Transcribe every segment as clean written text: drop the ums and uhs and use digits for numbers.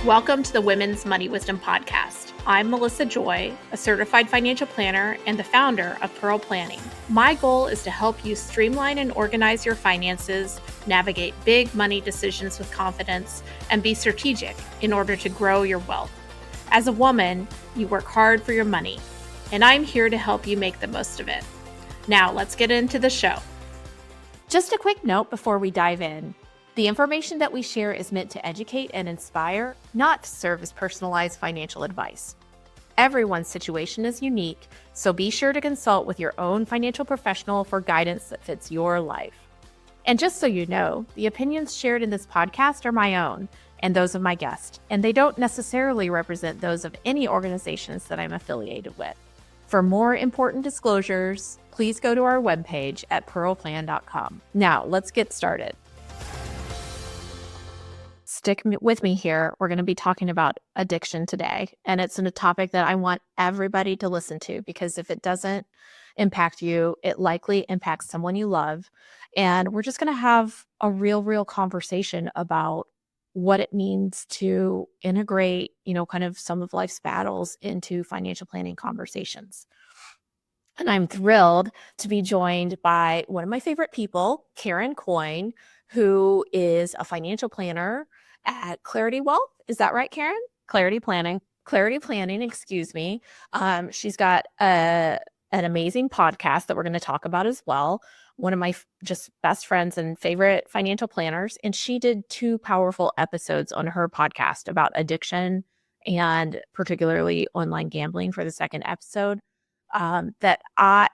Welcome to the Women's Money Wisdom Podcast. I'm Melissa Joy, a certified financial planner and the founder of Pearl Planning. My goal is to help you streamline and organize your finances, navigate big money decisions with confidence, and be strategic in order to grow your wealth. As a woman, you work hard for your money, and I'm here to help you make the most of it. Now, let's get into the show. Just a quick note before we dive in. The information that we share is meant to educate and inspire, not to serve as personalized financial advice. Everyone's situation is unique, so be sure to consult with your own financial professional for guidance that fits your life. And just so you know, the opinions shared in this podcast are my own and those of my guest, and they don't necessarily represent those of any organizations that I'm affiliated with. For more important disclosures, please go to our webpage at pearlplan.com. Now, let's get started. Stick with me here. We're going to be talking about addiction today. And it's a topic that I want everybody to listen to, because if it doesn't impact you, it likely impacts someone you love. And we're just going to have a real conversation about what it means to integrate, kind of some of life's battles into financial planning conversations. And I'm thrilled to be joined by one of my favorite people, Karen Coyne, who is a financial planner at Clarity Wealth. Is that right, Karen? Clarity Planning, excuse me. She's got an amazing podcast that we're going to talk about as well. One of my just best friends and favorite financial planners. And she did 2 powerful episodes on her podcast about addiction and particularly online gambling for the second episode that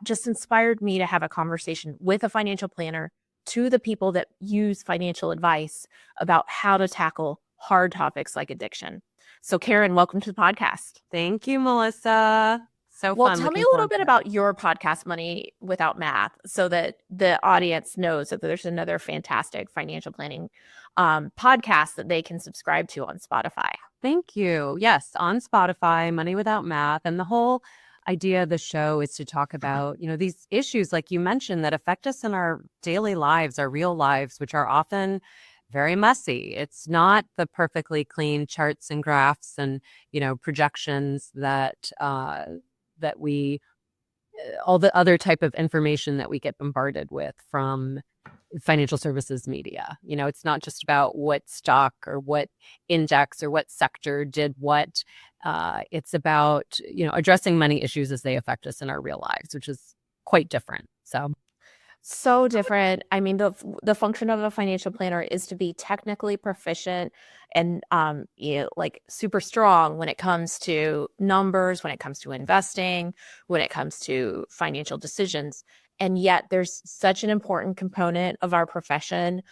just inspired me to have a conversation with a financial planner to the people that use financial advice about how to tackle hard topics like addiction. So Karen, welcome to the podcast. Thank you, Melissa. So well, fun. Tell me a little bit about your podcast, Money Without Math, so that the audience knows that there's another fantastic financial planning podcast that they can subscribe to on Spotify. Thank you. Yes, on Spotify, Money Without Math. And the whole idea of the show is to talk about, these issues, like you mentioned, that affect us in our daily lives, our real lives, which are often very messy. It's not the perfectly clean charts and graphs and, projections that we, all the other type of information that we get bombarded with from financial services media. It's not just about what stock or what index or what sector did what. It's about, addressing money issues as they affect us in our real lives, which is quite different. So different. I mean, the function of a financial planner is to be technically proficient and super strong when it comes to numbers, when it comes to investing, when it comes to financial decisions. And yet there's such an important component of our profession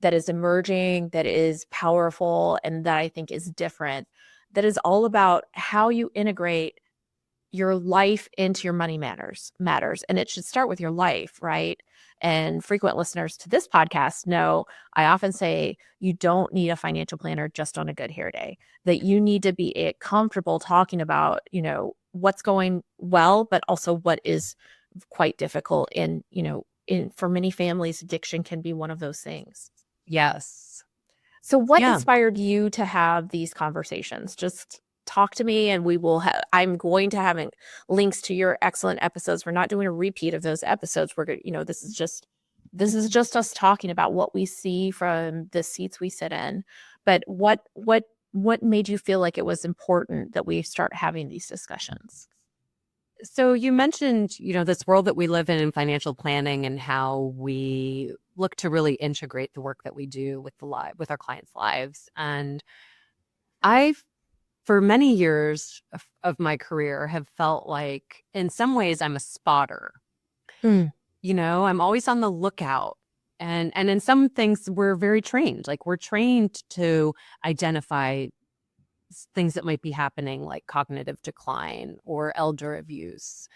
that is emerging, that is powerful, and that I think is different, that is all about how you integrate your life into your money matters. And it should start with your life, right? And frequent listeners to this podcast know I often say you don't need a financial planner just on a good hair day, that you need to be comfortable talking about, what's going well, but also what is quite difficult. And, for many families, addiction can be one of those things. Yes. So what inspired you to have these conversations? Just talk to me, and we will I'm going to have links to your excellent episodes. We're not doing a repeat of those episodes. We're going to, this is just us talking about what we see from the seats we sit in. But what made you feel like it was important that we start having these discussions? So you mentioned, this world that we live in financial planning, and how we look to really integrate the work that we do with our clients' lives. And for many years of my career, have felt like in some ways I'm a spotter. I'm always on the lookout. And in some things we're very trained. Like, we're trained to identify things that might be happening, like cognitive decline or elder abuse.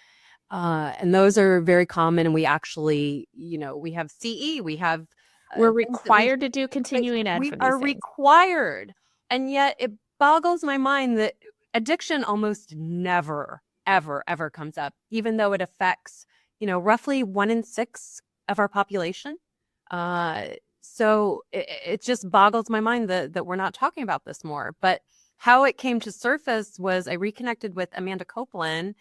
And those are very common. And we actually, we have CE, we're required to do continuing ed. We are required. And yet it boggles my mind that addiction almost never, ever comes up, even though it affects, roughly 1 in 6 of our population. So it just boggles my mind that we're not talking about this more. But how it came to surface was I reconnected with Amanda Copeland,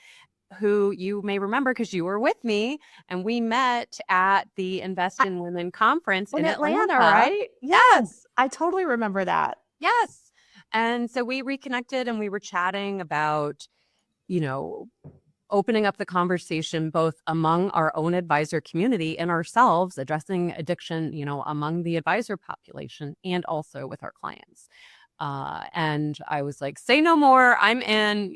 who you may remember because you were with me, and we met at the Invest I- in Women conference In in Atlanta, Atlanta. right? Yes, Yes, I totally remember that. yes. And so we reconnected and we were chatting about, you know, opening up the conversation both among our own advisor community and ourselves, addressing addiction, among the advisor population and also with our clients. And I was like, say no more. I'm in,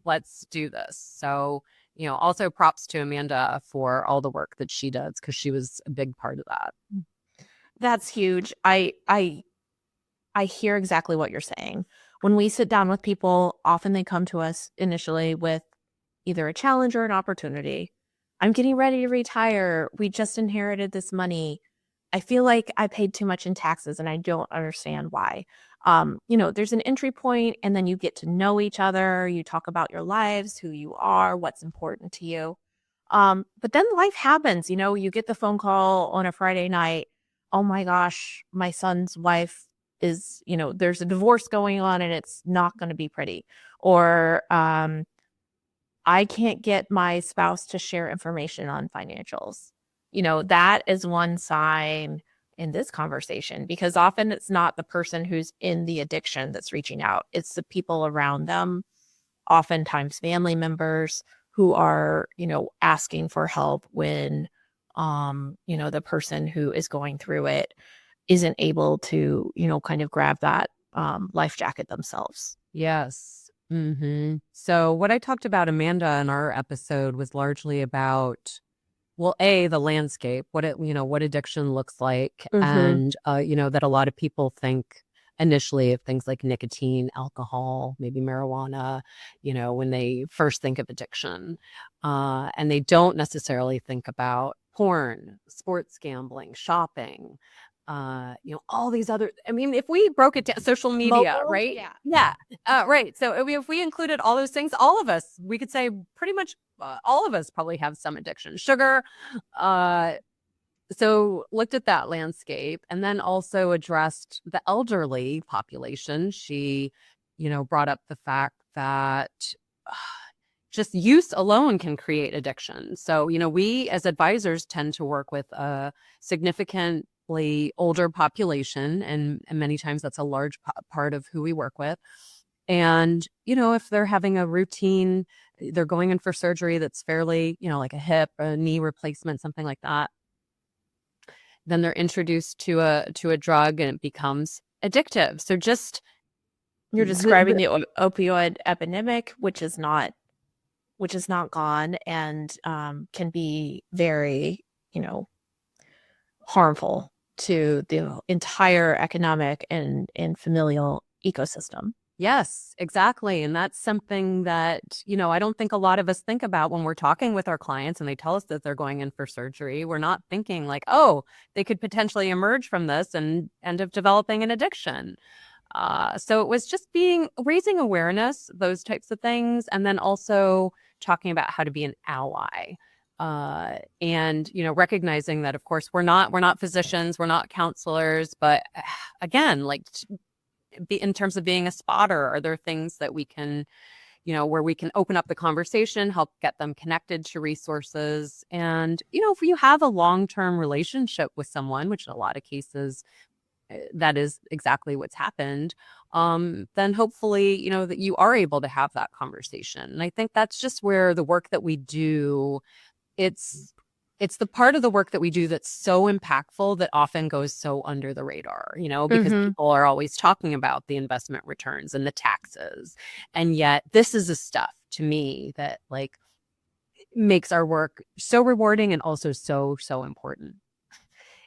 let's do this. So, also props to Amanda for all the work that she does, because she was a big part of that. That's huge. I hear exactly what you're saying. When we sit down with people, often they come to us initially with either a challenge or an opportunity. I'm getting ready to retire. We just inherited this money. I feel like I paid too much in taxes and I don't understand why. There's an entry point and then you get to know each other. You talk about your lives, who you are, what's important to you. But then life happens, you get the phone call on a Friday night. Oh my gosh, my son's wife is, there's a divorce going on and it's not going to be pretty. Or I can't get my spouse to share information on financials. That is one sign in this conversation, because often it's not the person who's in the addiction that's reaching out. It's the people around them, oftentimes family members who are, asking for help when, the person who is going through it isn't able to, kind of grab that life jacket themselves. Yes. So what I talked about, Amanda, in our episode was largely about, well, the landscape, what addiction looks like. And, that a lot of people think initially of things like nicotine, alcohol, maybe marijuana, when they first think of addiction. And they don't necessarily think about porn, sports gambling, shopping, all these other, if we broke it down, social media, Mobile? right? Yeah. Right. So if we included all those things, all of us, we could say pretty much all of us probably have some addiction. Sugar. So looked at that landscape and then also addressed the elderly population. She, brought up the fact that just use alone can create addiction. So, we as advisors tend to work with a significantly older population, and many times that's a large part of who we work with. And, if they're having a routine, they're going in for surgery that's fairly, like a hip, a knee replacement, something like that, then they're introduced to a drug and it becomes addictive. So just You're describing the opioid epidemic, which is not gone, and can be very, harmful to the entire economic and familial ecosystem. Yes, exactly. And that's something that, I don't think a lot of us think about when we're talking with our clients and they tell us that they're going in for surgery. We're not thinking like, oh, they could potentially emerge from this and end up developing an addiction. So it was just raising awareness, those types of things, and then also talking about how to be an ally. And recognizing that, of course, we're not physicians, we're not counselors, but again, like in terms of being a spotter, are there things that we can, where we can open up the conversation, help get them connected to resources? And, if you have a long-term relationship with someone, which in a lot of cases, that is exactly what's happened, then hopefully, that you are able to have that conversation. And I think that's just where the work that we do, it's the part of the work that we do that's so impactful that often goes so under the radar, because people are always talking about the investment returns and the taxes. And yet this is the stuff to me that like makes our work so rewarding and also so, so important.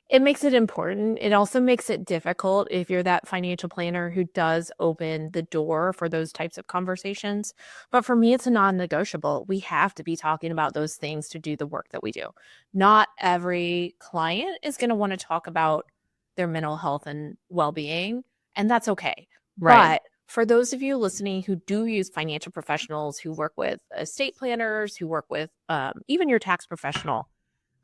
It makes it important. It also makes it difficult if you're that financial planner who does open the door for those types of conversations. But for me, it's a non-negotiable. We have to be talking about those things to do the work that we do. Not every client is going to want to talk about their mental health and well-being, and that's okay. Right. But for those of you listening who do use financial professionals, who work with estate planners, who work with even your tax professional,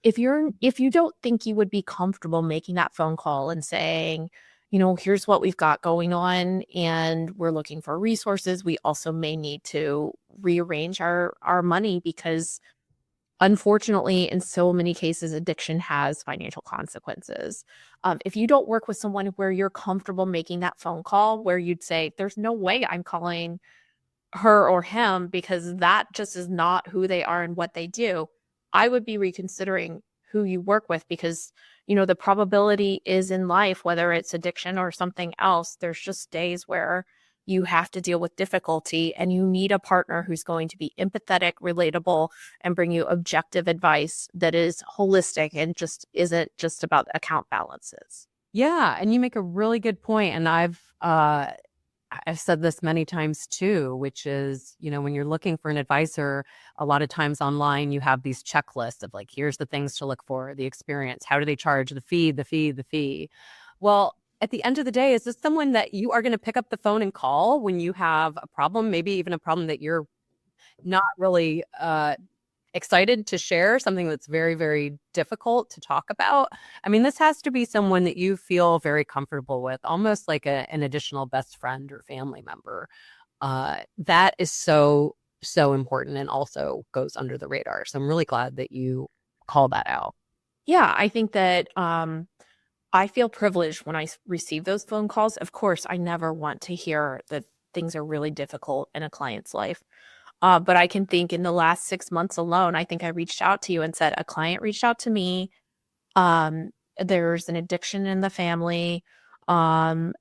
if you don't think you would be comfortable making that phone call and saying, here's what we've got going on and we're looking for resources. We also may need to rearrange our money because unfortunately, in so many cases, addiction has financial consequences. If you don't work with someone where you're comfortable making that phone call, where you'd say, there's no way I'm calling her or him because that just is not who they are and what they do, I would be reconsidering who you work with because, the probability is in life, whether it's addiction or something else, there's just days where you have to deal with difficulty and you need a partner who's going to be empathetic, relatable, and bring you objective advice that is holistic and just isn't just about account balances. Yeah, and you make a really good point, and I've said this many times too, which is, when you're looking for an advisor, a lot of times online you have these checklists of like, here's the things to look for, the experience, how do they charge, the fee, the fee, the fee. Well, at the end of the day, is this someone that you are going to pick up the phone and call when you have a problem, maybe even a problem that you're not really excited to share, something that's very, very difficult to talk about? I mean, this has to be someone that you feel very comfortable with, almost like an additional best friend or family member. That is so, so important and also goes under the radar. So I'm really glad that you call that out. Yeah, I think that I feel privileged when I receive those phone calls. Of course, I never want to hear that things are really difficult in a client's life. But I can think in the last 6 months alone, I think I reached out to you and said, a client reached out to me. There's an addiction in the family. And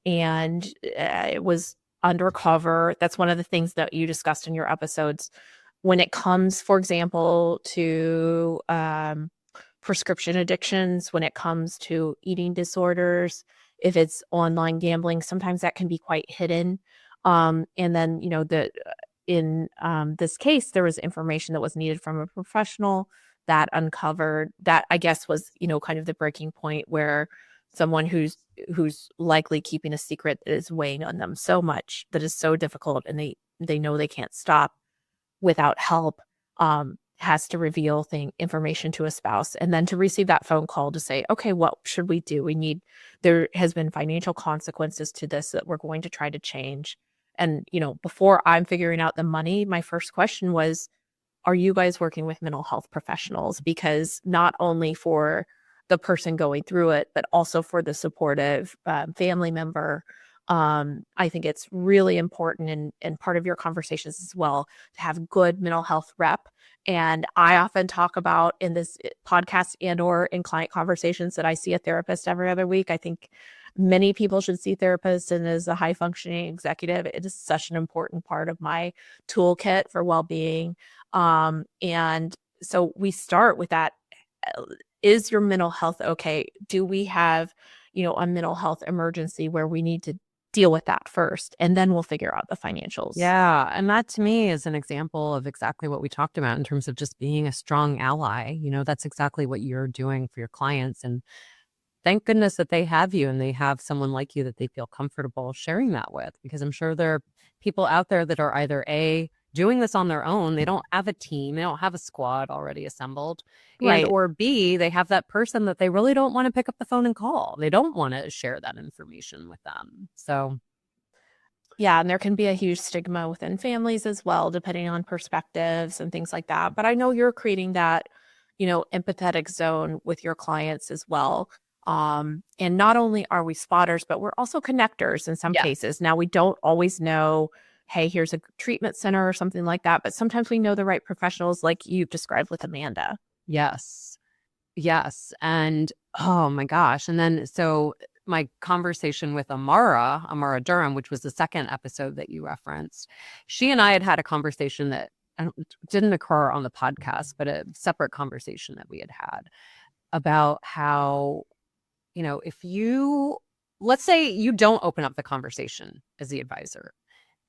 it was undercover. That's one of the things that you discussed in your episodes. When it comes, for example, to prescription addictions, when it comes to eating disorders, if it's online gambling, sometimes that can be quite hidden. And then, in this case, there was information that was needed from a professional that uncovered that, I guess, was, kind of the breaking point where someone who's likely keeping a secret that is weighing on them so much, that is so difficult, and they know they can't stop without help, has to reveal information to a spouse, and then to receive that phone call to say, okay, what should we do? There has been financial consequences to this that we're going to try to change. And, before I'm figuring out the money, my first question was, are you guys working with mental health professionals? Because not only for the person going through it, but also for the supportive family member. I think it's really important and part of your conversations as well to have good mental health rep. And I often talk about in this podcast and or in client conversations that I see a therapist every other week. I think many people should see therapists, and as a high functioning executive, it is such an important part of my toolkit for well-being. And so we start with that. Is your mental health okay? Do we have, a mental health emergency where we need to deal with that first, and then we'll figure out the financials? Yeah. And that to me is an example of exactly what we talked about in terms of just being a strong ally. That's exactly what you're doing for your clients. And thank goodness that they have you and they have someone like you that they feel comfortable sharing that with, because I'm sure there are people out there that are either doing this on their own. They don't have a team. They don't have a squad already assembled. Right. And or B, they have that person that they really don't want to pick up the phone and call. They don't want to share that information with them. So yeah, and there can be a huge stigma within families as well, depending on perspectives and things like that. But I know you're creating that, empathetic zone with your clients as well. And not only are we spotters, but we're also connectors in some cases. Now, we don't always know, hey, here's a treatment center or something like that. But sometimes we know the right professionals, like you've described with Amanda. Yes. And oh my gosh. And then so my conversation with Amara Durham, which was the second episode that you referenced, she and I had a conversation that didn't occur on the podcast, but a separate conversation that we had about how, let's say you don't open up the conversation as the advisor.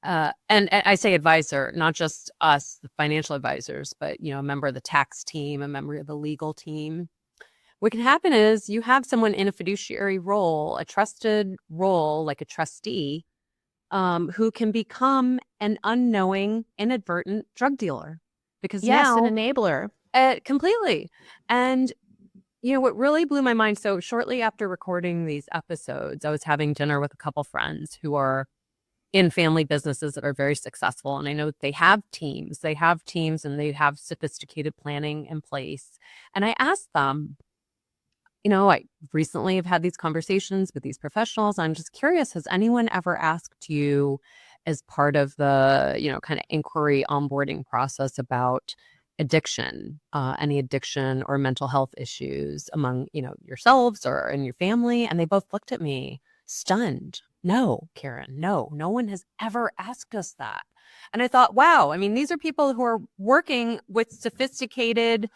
And I say advisor, not just us, the financial advisors, but, a member of the tax team, a member of the legal team. What can happen is you have someone in a fiduciary role, a trusted role, like a trustee, who can become an unknowing, inadvertent drug dealer. Because yes, now, an enabler. completely. And what really blew my mind, so shortly after recording these episodes, I was having dinner with a couple friends who are in family businesses that are very successful. And I know they have teams and they have sophisticated planning in place. And I asked them, I recently have had these conversations with these professionals. I'm just curious, has anyone ever asked you as part of the, kind of inquiry onboarding process about addiction, any addiction or mental health issues among, yourselves or in your family? And they both looked at me stunned. No, Karen, no one has ever asked us that. And I thought, wow, I mean, these are people who are working with sophisticated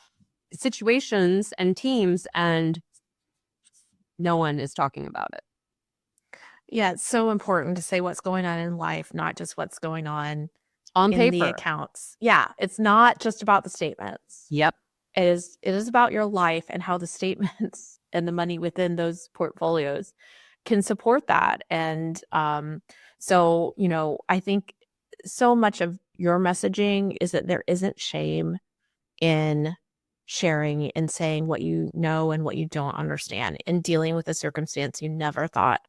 situations and teams, and no one is talking about it. Yeah, it's so important to say what's going on in life, not just what's going on On in paper. the accounts. Yeah, it's not just about the statements. Yep. It is about your life and how the statements and the money within those portfolios can support that. And so, I think so much of your messaging is that there isn't shame in sharing and saying what you know and what you don't understand, and dealing with a circumstance you never thought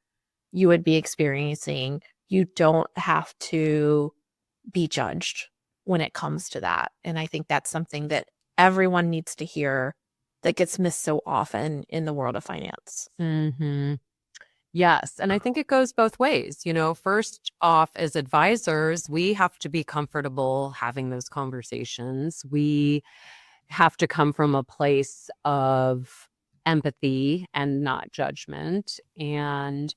you would be experiencing. You don't have to be judged when it comes to that. And I think that's something that everyone needs to hear that gets missed so often in the world of finance. Mm-hmm. Yes. And I think it goes both ways. First off, as advisors, we have to be comfortable having those conversations. We have to come from a place of empathy and not judgment. And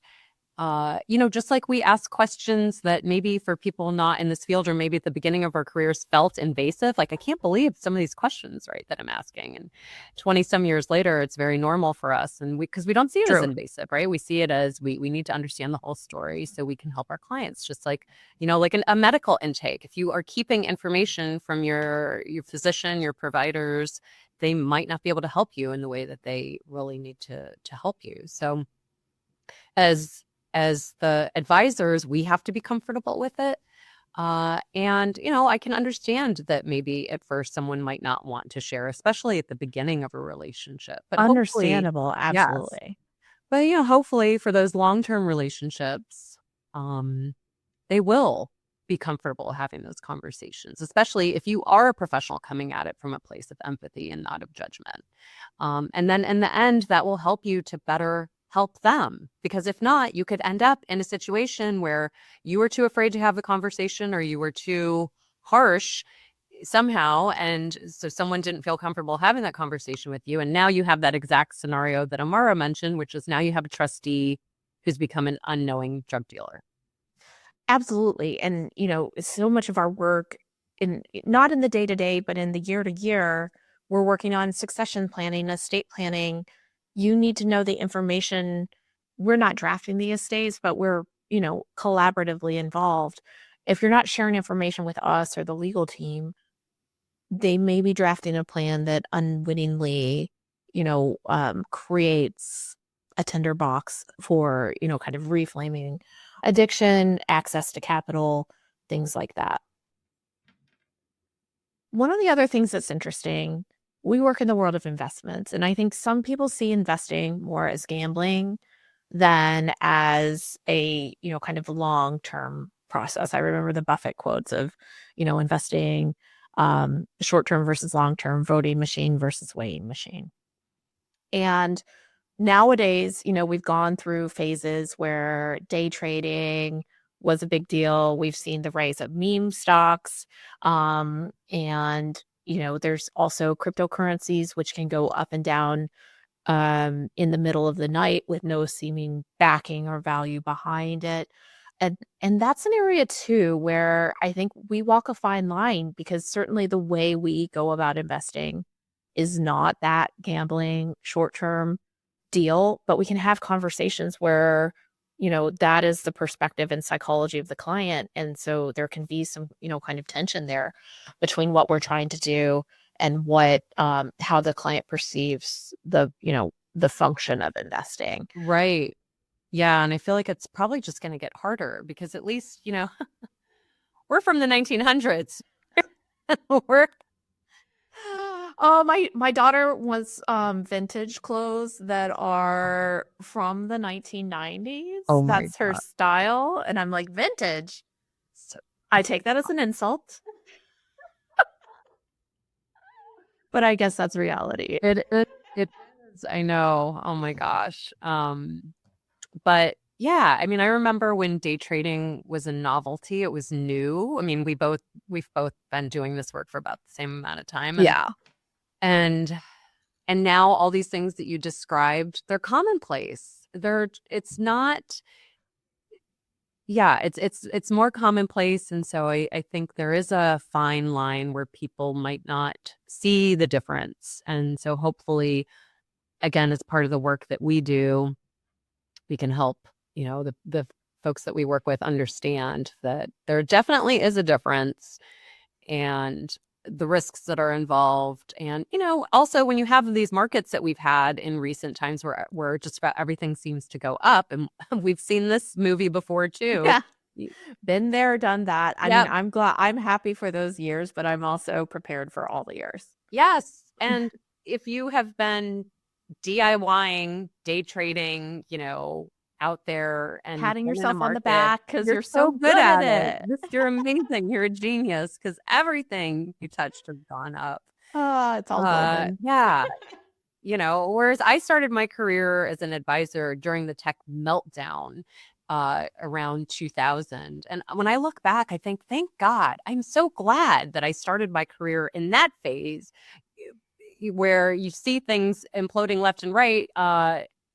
just like we ask questions that maybe for people not in this field or maybe at the beginning of our careers felt invasive, like I can't believe some of these questions, right, that I'm asking. And 20 some years later, it's very normal for us. And because we don't see it as invasive, right? We see it as we need to understand the whole story so we can help our clients, just like, like a medical intake. If you are keeping information from your physician, your providers, they might not be able to help you in the way that they really need to help you. So as the advisors, we have to be comfortable with it. And, I can understand that maybe at first someone might not want to share, especially at the beginning of a relationship. But Understandable, absolutely. Yes. But, hopefully for those long-term relationships, they will be comfortable having those conversations, especially if you are a professional coming at it from a place of empathy and not of judgment. And then in the end, that will help you to better help them, because if not, you could end up in a situation where you were too afraid to have the conversation or you were too harsh somehow, and so someone didn't feel comfortable having that conversation with you, and now you have that exact scenario that Amara mentioned, which is now you have a trustee who's become an unknowing drug dealer. Absolutely. And so much of our work, not in the day-to-day but in the year-to-year, we're working on succession planning, estate planning. You need to know the information. We're not drafting the estates, but we're, collaboratively involved. If you're not sharing information with us or the legal team, they may be drafting a plan that unwittingly, creates a tinderbox for, kind of reflaming addiction, access to capital, things like that. One of the other things that's interesting, we work in the world of investments, and I think some people see investing more as gambling than as a, kind of long-term process. I remember the Buffett quotes of, investing short-term versus long-term, voting machine versus weighing machine. And nowadays, we've gone through phases where day trading was a big deal. We've seen the rise of meme stocks. And, there's also cryptocurrencies, which can go up and down in the middle of the night with no seeming backing or value behind it. And that's an area too where I think we walk a fine line, because certainly the way we go about investing is not that gambling short-term deal, but we can have conversations where, that is the perspective and psychology of the client. And so there can be some, kind of tension there between what we're trying to do and what, how the client perceives the, the function of investing. Right. Yeah. And I feel like it's probably just going to get harder because at least, we're from the 1900s. Oh, my daughter wants vintage clothes that are from the 1990s. Oh my That's her God. style. And I'm like, vintage. So I take that as an insult, but I guess that's reality. it is, I know. Oh my gosh. But yeah, I mean, I remember when day trading was a novelty, it was new. I mean, we've both been doing this work for about the same amount of time. Yeah. And and now all these things that you described, they're commonplace. It's not, yeah, it's more commonplace. And so I think there is a fine line where people might not see the difference. And so hopefully, again, as part of the work that we do, we can help, the folks that we work with understand that there definitely is a difference and the risks that are involved. And, also when you have these markets that we've had in recent times where just about everything seems to go up, and we've seen this movie before too. Yeah. Been there, done that. I mean, Yep. I'm happy for those years, but I'm also prepared for all the years. Yes. And if you have been DIYing, day trading, out there and Patting been in a yourself on the market, back because you're so so good at it. You're amazing. You're a genius because everything you touched has gone up. It's all golden. Yeah. Whereas I started my career as an advisor during the tech meltdown around 2000. And when I look back, I think, thank God, I'm so glad that I started my career in that phase where you see things imploding left and right,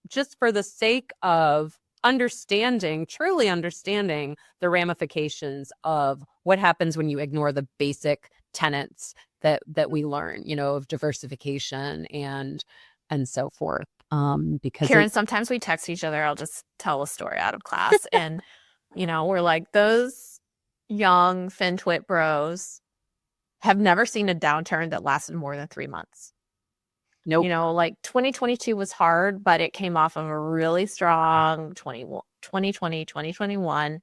just for the sake of truly understanding the ramifications of what happens when you ignore the basic tenets that we learn, of diversification and so forth. Because Karen, sometimes we text each other. I'll just tell a story out of class, and we're like, those young FinTwit bros have never seen a downturn that lasted more than 3 months. nope. Like 2022 was hard, but it came off of a really strong 2020, 2021.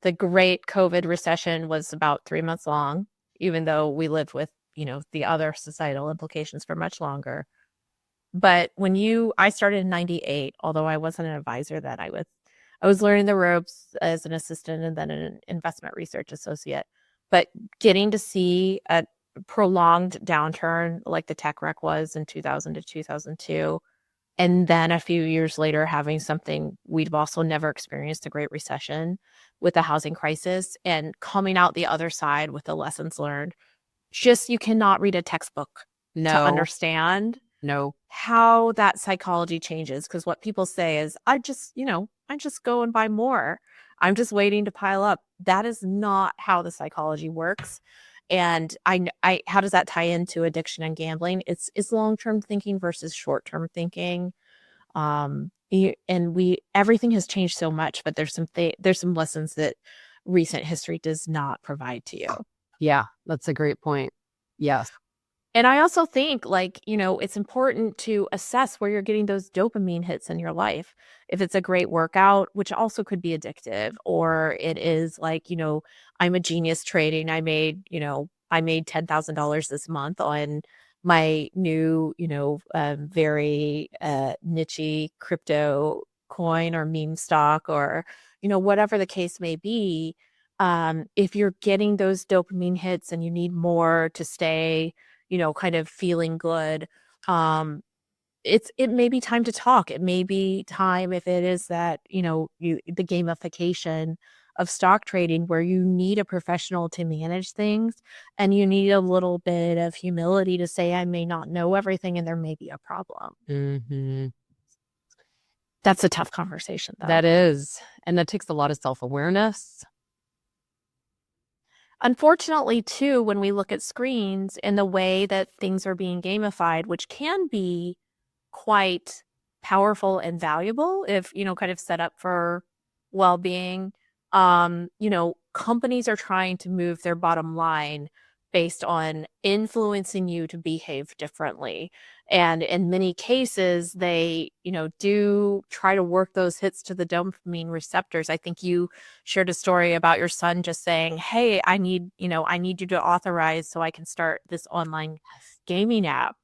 The great COVID recession was about 3 months long, even though we lived with, the other societal implications for much longer. But I started in 98, although I wasn't an advisor then. I was learning the ropes as an assistant and then an investment research associate. But getting to see a prolonged downturn like the tech wreck was in 2000 to 2002, and then a few years later having something we've also never experienced, a great recession with the housing crisis, and coming out the other side with the lessons learned. Just, you cannot read a textbook to understand how that psychology changes. Because what people say is, I just go and buy more. I'm just waiting to pile up. That is not how the psychology works. And how does that tie into addiction and gambling? It's long-term thinking versus short-term thinking. Everything has changed so much, but there's some lessons that recent history does not provide to you. Yeah, that's a great point. Yes. And I also think, it's important to assess where you're getting those dopamine hits in your life. If it's a great workout, which also could be addictive, or it is like, I'm a genius trading. I made $10,000 this month on my new, very niche crypto coin or meme stock, or, whatever the case may be. If you're getting those dopamine hits and you need more to stay, kind of feeling good, it may be time to talk. It may be time, if it is that, the gamification of stock trading, where you need a professional to manage things, and you need a little bit of humility to say, I may not know everything and there may be a problem. Mm-hmm. That's a tough conversation, though. That is. And that takes a lot of self-awareness. Unfortunately, too, when we look at screens and the way that things are being gamified, which can be quite powerful and valuable if, kind of set up for well-being, companies are trying to move their bottom line based on influencing you to behave differently. And in many cases, they, do try to work those hits to the dopamine receptors. I think you shared a story about your son just saying, "Hey, I need you to authorize so I can start this online gaming app."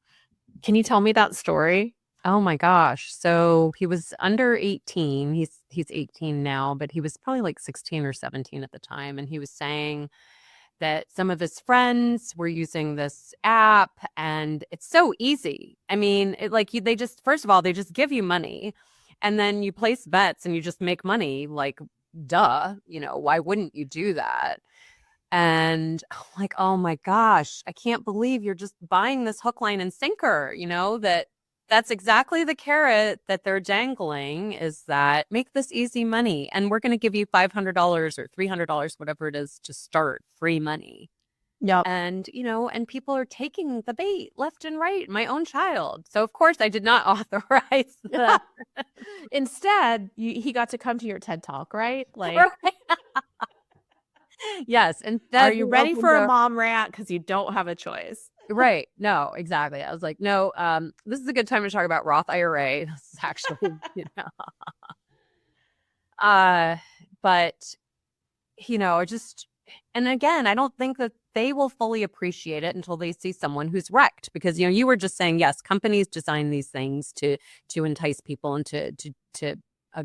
Can you tell me that story? Oh my gosh. So he was under 18. He's 18 now, but he was probably like 16 or 17 at the time. And he was saying that some of his friends were using this app and it's so easy. I mean, they just, first of all, they just give you money and then you place bets and you just make money. Like, duh, why wouldn't you do that? And I'm like, oh my gosh, I can't believe you're just buying this hook, line, and sinker, that's exactly the carrot that they're dangling, is that make this easy money. And we're going to give you $500 or $300, whatever it is, to start free money. Yep. And, and people are taking the bait left and right. My own child. So, of course, I did not authorize that. Instead, he got to come to your TED Talk, right? Like, right. Yes. And are you ready for a mom rant? Because you don't have a choice. Right. No, exactly. I was like, no, this is a good time to talk about Roth IRA. This is actually, but, and again, I don't think that they will fully appreciate it until they see someone who's wrecked, because, you were just saying, yes, companies design these things to entice people and to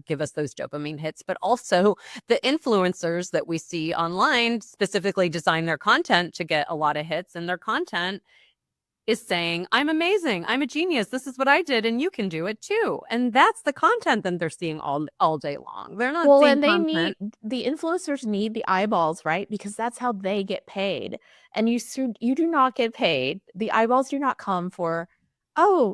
give us those dopamine hits, but also the influencers that we see online specifically design their content to get a lot of hits, and their content is saying, I'm amazing, I'm a genius, this is what I did and you can do it too. And that's the content that they're seeing all day long. They're not seeing content. The influencers need the eyeballs, right? Because that's how they get paid. And you do not get paid. The eyeballs do not come for,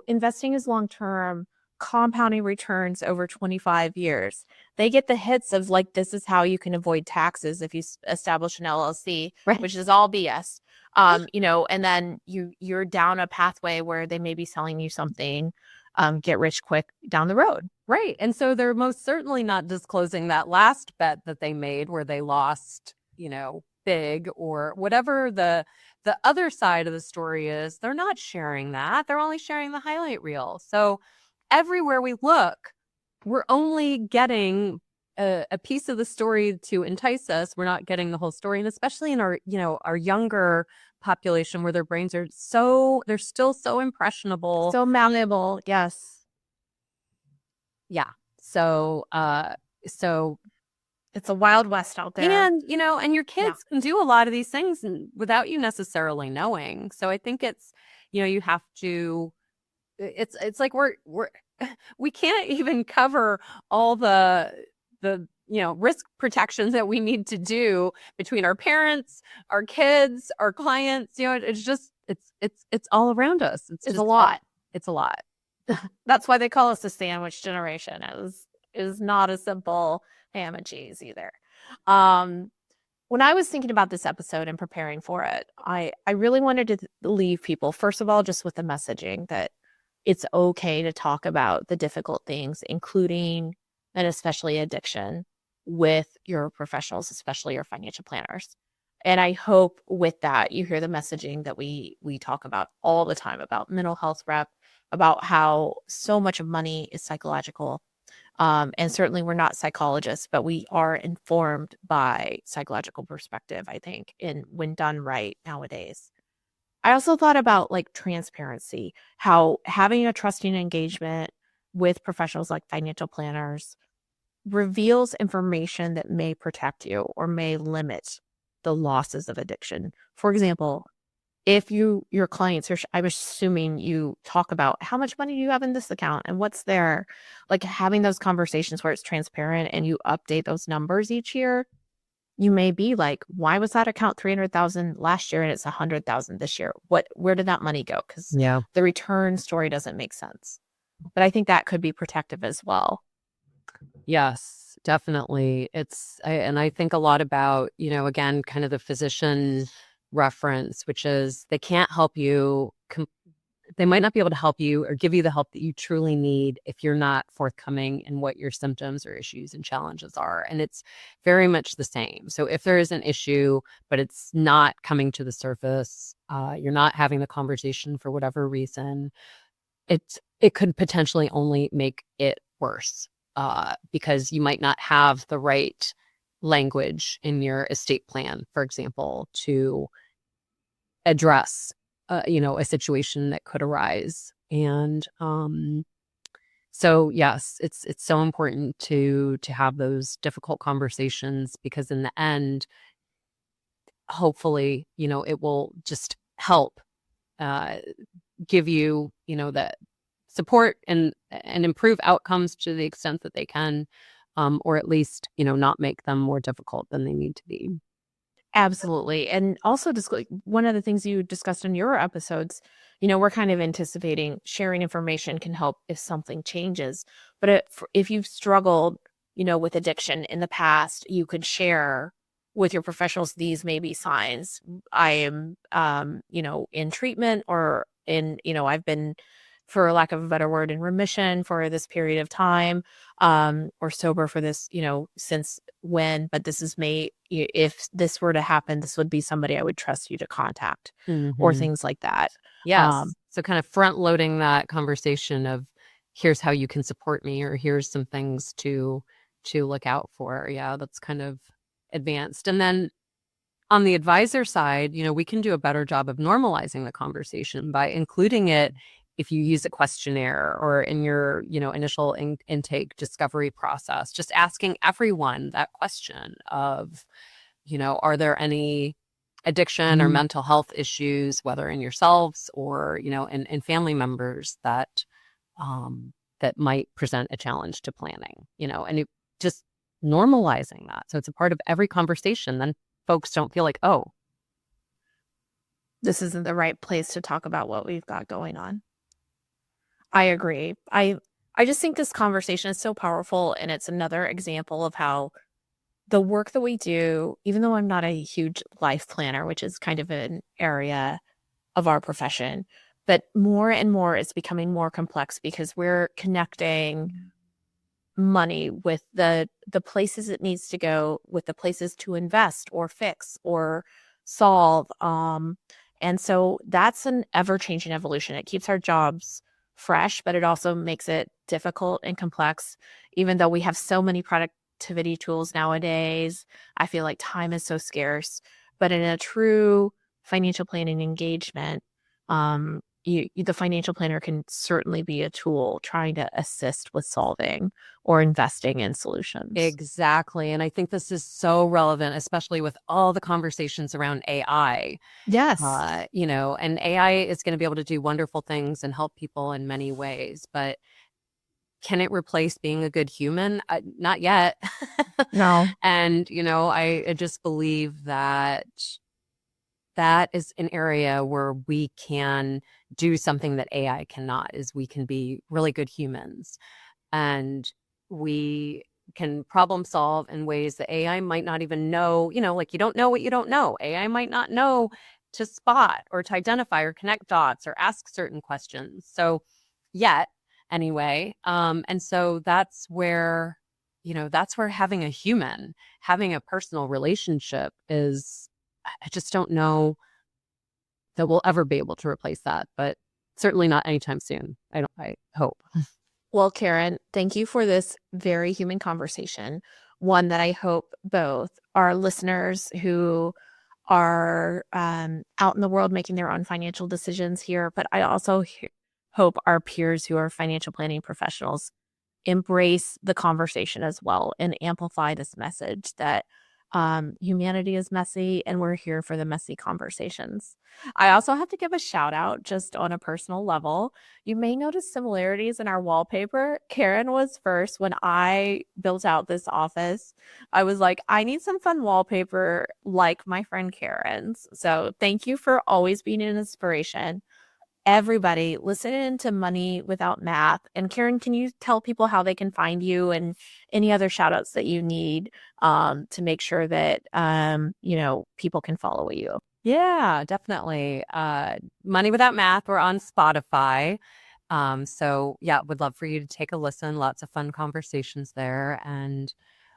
investing is long term, compounding returns over 25 years. They get the hits of like, this is how you can avoid taxes if you establish an LLC, right, which is all BS. And then you're down a pathway where they may be selling you something, get rich quick down the road. Right. And so they're most certainly not disclosing that last bet that they made where they lost, big, or whatever the other side of the story is. They're not sharing that. They're only sharing the highlight reel. So everywhere we look, we're only getting a piece of the story to entice us. We're not getting the whole story. And especially in our, our younger population, where their brains are they're still so impressionable. So malleable. Yes. Yeah. So it's a wild west out there. And, and your kids can do a lot of these things without you necessarily knowing. So I think it's, you have to, it's like we can't even cover all the risk protections that we need to do between our parents, our kids, our clients. It's just, it's all around us. It's a lot. It's a lot. That's why they call us the sandwich generation. It is not a simple ham and cheese either. When I was thinking about this episode and preparing for it, I really wanted to leave people, first of all, just with the messaging that it's okay to talk about the difficult things, including and especially addiction, with your professionals, especially your financial planners. And I hope with that, you hear the messaging that we talk about all the time about mental health rep, about how so much of money is psychological. And certainly we're not psychologists, but we are informed by psychological perspective, I think, when done right nowadays. I also thought about like transparency, how having a trusting engagement with professionals like financial planners reveals information that may protect you or may limit the losses of addiction. For example, if your clients are, I'm assuming you talk about how much money do you have in this account and what's there, like having those conversations where it's transparent and you update those numbers each year. You may be like, why was that account 300,000 last year and it's 100,000 this year? Where did that money go? Because the return story doesn't make sense. But I think that could be protective as well. Yes, definitely. And I think a lot about, again, kind of the physician reference, which is they can't help you they might not be able to help you or give you the help that you truly need if you're not forthcoming in what your symptoms or issues and challenges are. And it's very much the same. So if there is an issue, but it's not coming to the surface, you're not having the conversation for whatever reason, it could potentially only make it worse, because you might not have the right language in your estate plan, for example, to address a situation that could arise. And so yes, it's so important to have those difficult conversations, because in the end, hopefully, it will just help give you, that support and improve outcomes to the extent that they can, or at least, not make them more difficult than they need to be. Absolutely. And also, just like one of the things you discussed in your episodes, we're kind of anticipating sharing information can help if something changes. But if you've struggled, with addiction in the past, you could share with your professionals, these may be signs. I am, in treatment, or I've been, for lack of a better word, in remission for this period of time, or sober for this, since when, but this is if this were to happen, this would be somebody I would trust you to contact, or things like that. Yes. So kind of front loading that conversation of, here's how you can support me, or here's some things to look out for. Yeah, that's kind of advanced. And then on the advisor side, we can do a better job of normalizing the conversation by including it if you use a questionnaire or in your, initial intake discovery process, just asking everyone that question of, are there any addiction or mental health issues, whether in yourselves or, in family members that might present a challenge to planning, and just normalizing that. So it's a part of every conversation. Then folks don't feel like, oh, this isn't the right place to talk about what we've got going on. I agree. I just think this conversation is so powerful, and it's another example of how the work that we do, even though I'm not a huge life planner, which is kind of an area of our profession, but more and more it's becoming more complex, because we're connecting money with the places it needs to go, with the places to invest or fix or solve. And so that's an ever-changing evolution. It keeps our jobs fresh, but it also makes it difficult and complex. Even though we have so many productivity tools nowadays, I feel like time is so scarce. But in a true financial planning engagement, the financial planner can certainly be a tool trying to assist with solving or investing in solutions. Exactly. And I think this is so relevant, especially with all the conversations around AI. Yes. And AI is going to be able to do wonderful things and help people in many ways, but can it replace being a good human? Not yet. No. And, I just believe that is an area where we can do something that AI cannot, is we can be really good humans, and we can problem solve in ways that AI might not even know, like you don't know what you don't know. AI might not know to spot or to identify or connect dots or ask certain questions. So yet, anyway. And so that's where having a human, having a personal relationship is, I just don't know that we'll ever be able to replace that, but certainly not anytime soon. I hope. Well, Karen, thank you for this very human conversation. One that I hope both our listeners who are out in the world making their own financial decisions here, but I also hope our peers who are financial planning professionals embrace the conversation as well and amplify this message that humanity is messy, and we're here for the messy conversations. I also have to give a shout out just on a personal level. You may notice similarities in our wallpaper. Karen was first when I built out this office. I was like, I need some fun wallpaper like my friend Karen's. So thank you for always being an inspiration. Everybody, listen to Money Without Math. And Karen, can you tell people how they can find you and any other shout outs that you need to make sure that, people can follow you? Yeah, definitely. Money Without Math, we're on Spotify. So yeah, would love for you to take a listen. Lots of fun conversations there. And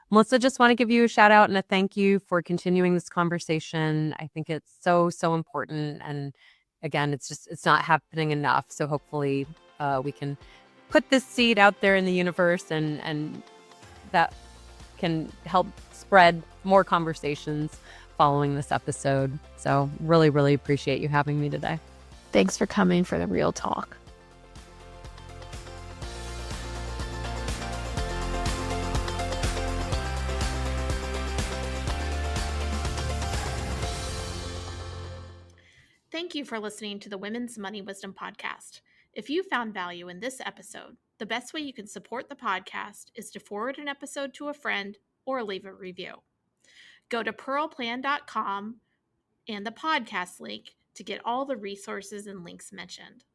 Melissa, just want to give you a shout out and a thank you for continuing this conversation. I think it's so, so important. And again, it's not happening enough. So hopefully we can put this seed out there in the universe and that can help spread more conversations following this episode. So really, really appreciate you having me today. Thanks for coming for the real talk. Thank you for listening to the Women's Money Wisdom Podcast. If you found value in this episode, the best way you can support the podcast is to forward an episode to a friend or leave a review. Go to pearlplan.com and the podcast link to get all the resources and links mentioned.